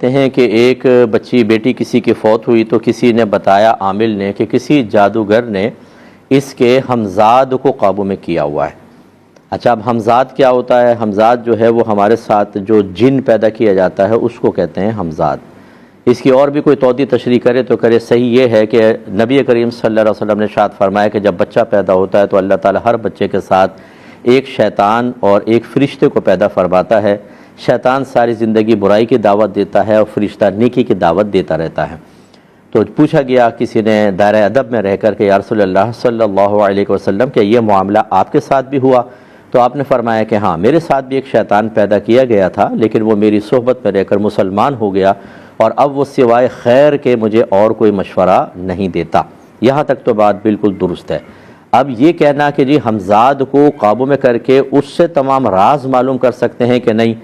کہتے ہیں کہ ایک بچی بیٹی کسی کی فوت ہوئی تو کسی نے بتایا عامل نے کہ کسی جادوگر نے اس کے ہمزاد کو قابو میں کیا ہوا ہے۔ اچھا، اب ہمزاد کیا ہوتا ہے؟ ہمزاد جو ہے وہ ہمارے ساتھ جو جن پیدا کیا جاتا ہے اس کو کہتے ہیں ہمزاد۔ اس کی اور بھی کوئی توضیح تشریح کرے تو کرے۔ صحیح یہ ہے کہ نبی کریم صلی اللہ علیہ وسلم نے ارشاد فرمایا کہ جب بچہ پیدا ہوتا ہے تو اللہ تعالیٰ ہر بچے کے ساتھ ایک شیطان اور ایک فرشتے کو پیدا فرماتا ہے۔ شیطان ساری زندگی برائی کی دعوت دیتا ہے اور فرشتہ نیکی کی دعوت دیتا رہتا ہے۔ تو پوچھا گیا کسی نے دائرہ ادب میں رہ کر کہ یا رسول اللہ صلی اللہ علیہ وسلم کہ یہ معاملہ آپ کے ساتھ بھی ہوا؟ تو آپ نے فرمایا کہ ہاں، میرے ساتھ بھی ایک شیطان پیدا کیا گیا تھا، لیکن وہ میری صحبت میں رہ کر مسلمان ہو گیا اور اب وہ سوائے خیر کے مجھے اور کوئی مشورہ نہیں دیتا۔ یہاں تک تو بات بالکل درست ہے۔ اب یہ کہنا کہ جی ہمزاد کو قابو میں کر کے اس سے تمام راز معلوم کر سکتے ہیں کہ نہیں،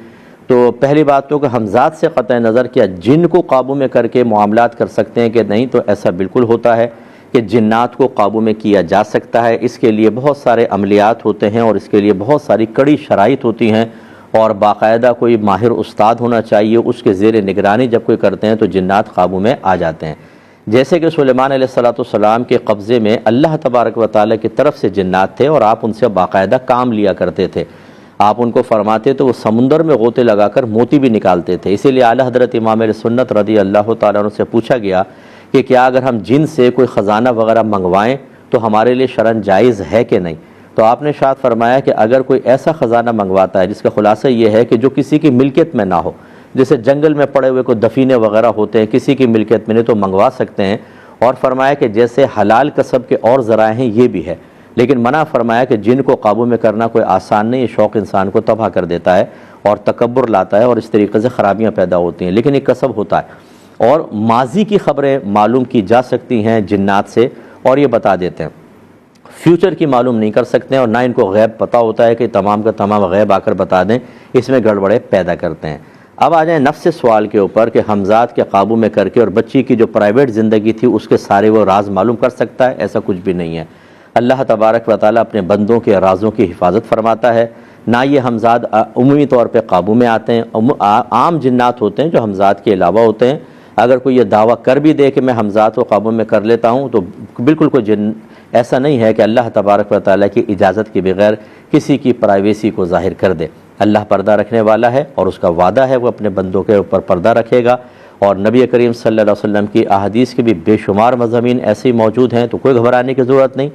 تو پہلی بات تو کہ ہمزاد سے قطع نظر کیا جن کو قابو میں کر کے معاملات کر سکتے ہیں کہ نہیں، تو ایسا بالکل ہوتا ہے کہ جنات کو قابو میں کیا جا سکتا ہے۔ اس کے لیے بہت سارے عملیات ہوتے ہیں اور اس کے لیے بہت ساری کڑی شرائط ہوتی ہیں اور باقاعدہ کوئی ماہر استاد ہونا چاہیے، اس کے زیر نگرانی جب کوئی کرتے ہیں تو جنات قابو میں آ جاتے ہیں۔ جیسے کہ سلیمان علیہ السلام کے قبضے میں اللہ تبارک و تعالیٰ کی طرف سے جنات تھے اور آپ ان سے باقاعدہ کام لیا کرتے تھے۔ آپ ان کو فرماتے تو وہ سمندر میں غوطے لگا کر موتی بھی نکالتے تھے۔ اسی لیے اعلیٰ حضرت امام اہل سنت رضی اللہ تعالیٰ عنہ سے پوچھا گیا کہ کیا اگر ہم جن سے کوئی خزانہ وغیرہ منگوائیں تو ہمارے لیے شرعاً جائز ہے کہ نہیں؟ تو آپ نے ارشاد فرمایا کہ اگر کوئی ایسا خزانہ منگواتا ہے جس کا خلاصہ یہ ہے کہ جو کسی کی ملکیت میں نہ ہو، جیسے جنگل میں پڑے ہوئے کوئی دفینے وغیرہ ہوتے ہیں، کسی کی ملکیت میں نہیں، تو منگوا سکتے ہیں۔ اور فرمایا کہ جیسے حلال کسب کے اور ذرائع ہیں یہ بھی ہے، لیکن منع فرمایا کہ جن کو قابو میں کرنا کوئی آسان نہیں، یہ شوق انسان کو تباہ کر دیتا ہے اور تکبر لاتا ہے اور اس طریقے سے خرابیاں پیدا ہوتی ہیں، لیکن ایک کسب ہوتا ہے۔ اور ماضی کی خبریں معلوم کی جا سکتی ہیں جنات سے اور یہ بتا دیتے ہیں، فیوچر کی معلوم نہیں کر سکتے ہیں اور نہ ان کو غیب پتہ ہوتا ہے کہ تمام کا تمام غیب آ کر بتا دیں، اس میں گڑبڑے پیدا کرتے ہیں۔ اب آ جائیں نفس سوال کے اوپر کہ ہمزاد کے قابو میں کر کے اور بچی کی جو پرائیویٹ زندگی تھی اس کے سارے وہ راز معلوم کر سکتا ہے؟ ایسا کچھ بھی نہیں ہے۔ اللہ تبارک و تعالیٰ اپنے بندوں کے رازوں کی حفاظت فرماتا ہے۔ نہ یہ ہمزاد عمومی طور پہ قابو میں آتے ہیں، عام جنات ہوتے ہیں جو ہمزاد کے علاوہ ہوتے ہیں۔ اگر کوئی یہ دعویٰ کر بھی دے کہ میں ہمزاد کو قابو میں کر لیتا ہوں تو بالکل کوئی جن ایسا نہیں ہے کہ اللہ تبارک و تعالیٰ کی اجازت کے بغیر کسی کی پرائیویسی کو ظاہر کر دے۔ اللہ پردہ رکھنے والا ہے اور اس کا وعدہ ہے وہ اپنے بندوں کے اوپر پردہ رکھے گا، اور نبی کریم صلی اللہ علیہ وسلم کی احادیث کے بھی بے شمار مضامین ایسے ہی موجود ہیں، تو کوئی گھبرانے کی ضرورت نہیں۔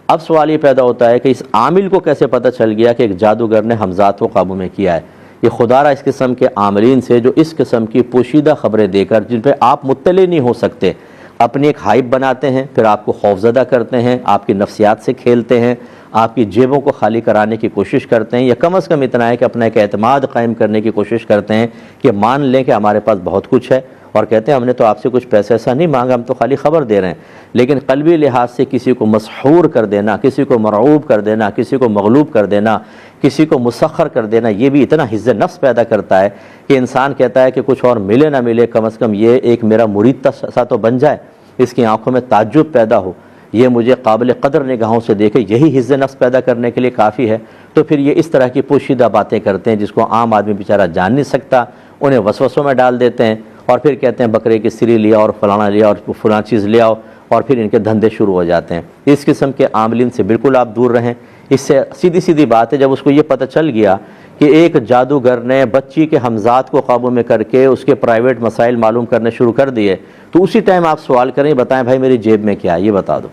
اب سوال یہ پیدا ہوتا ہے کہ اس عامل کو کیسے پتہ چل گیا کہ ایک جادوگر نے ہمزاد کو قابو میں کیا ہے؟ یہ خدا را اس قسم کے عاملین سے جو اس قسم کی پوشیدہ خبریں دے کر جن پہ آپ مطلع نہیں ہو سکتے، اپنی ایک ہائپ بناتے ہیں، پھر آپ کو خوفزدہ کرتے ہیں، آپ کی نفسیات سے کھیلتے ہیں، آپ کی جیبوں کو خالی کرانے کی کوشش کرتے ہیں، یا کم از کم اتنا ہے کہ اپنا ایک اعتماد قائم کرنے کی کوشش کرتے ہیں کہ مان لیں کہ ہمارے پاس بہت کچھ ہے، اور کہتے ہیں ہم نے تو آپ سے کچھ پیسہ ایسا نہیں مانگا، ہم تو خالی خبر دے رہے ہیں۔ لیکن قلبی لحاظ سے کسی کو مسحور کر دینا، کسی کو مرعوب کر دینا، کسی کو مغلوب کر دینا، کسی کو مسخر کر دینا، یہ بھی اتنا حظ نفس پیدا کرتا ہے کہ انسان کہتا ہے کہ کچھ اور ملے نہ ملے، کم از کم یہ ایک میرا مرید سا تو بن جائے، اس کی آنکھوں میں تعجب پیدا ہو، یہ مجھے قابل قدر نگاہوں سے دیکھے، یہی حظ نفس پیدا کرنے کے لیے کافی ہے۔ تو پھر یہ اس طرح کی پوشیدہ باتیں کرتے ہیں جس کو عام آدمی بیچارہ جان نہیں سکتا، انہیں وسوسوں میں ڈال دیتے ہیں اور پھر کہتے ہیں بکرے کی سری لیا اور فلانا لیا اور فلاں چیز لے آؤ، اور پھر ان کے دھندے شروع ہو جاتے ہیں۔ اس قسم کے عاملین سے بالکل آپ دور رہیں۔ اس سے سیدھی بات ہے، جب اس کو یہ پتہ چل گیا کہ ایک جادوگر نے بچی کے ہمزاد کو قابو میں کر کے اس کے پرائیویٹ مسائل معلوم کرنے شروع کر دیے، تو اسی ٹائم آپ سوال کریں، بتائیں بھائی میری جیب میں کیا ہے یہ بتا دو،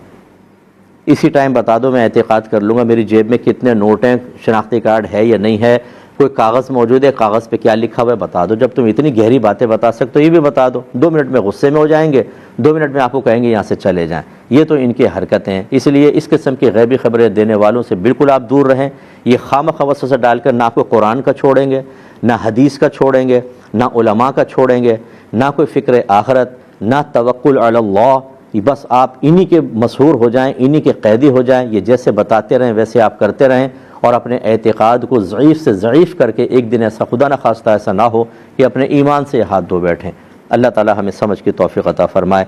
اسی ٹائم بتا دو، میں اعتقاد کر لوں گا میری جیب میں کتنے نوٹ ہیں، شناختی کارڈ ہے یا نہیں ہے، کوئی کاغذ موجود ہے، کاغذ پہ کیا لکھا ہوا ہے بتا دو۔ جب تم اتنی گہری باتیں بتا سکتے ہو یہ بھی بتا دو۔ 2 منٹ میں غصے میں ہو جائیں گے، 2 منٹ میں آپ کو کہیں گے یہاں سے چلے جائیں۔ یہ تو ان کی حرکتیں ہیں، اس لیے اس قسم کی غیبی خبریں دینے والوں سے بالکل آپ دور رہیں۔ یہ خامخواہ وسوسہ ڈال کر نہ آپ کو قرآن کا چھوڑیں گے، نہ حدیث کا چھوڑیں گے، نہ علماء کا چھوڑیں گے، نہ کوئی فکر آخرت، نہ توکل علی اللہ۔ بس آپ انہی کے مسحور ہو جائیں، انہی کے قیدی ہو جائیں، یہ جیسے بتاتے رہیں ویسے آپ کرتے رہیں، اور اپنے اعتقاد کو ضعیف سے ضعیف کر کے ایک دن ایسا خدا نہ خواستہ ایسا نہ ہو کہ اپنے ایمان سے ہاتھ دھو بیٹھیں۔ اللہ تعالی ہمیں سمجھ کی توفیق عطا فرمائے۔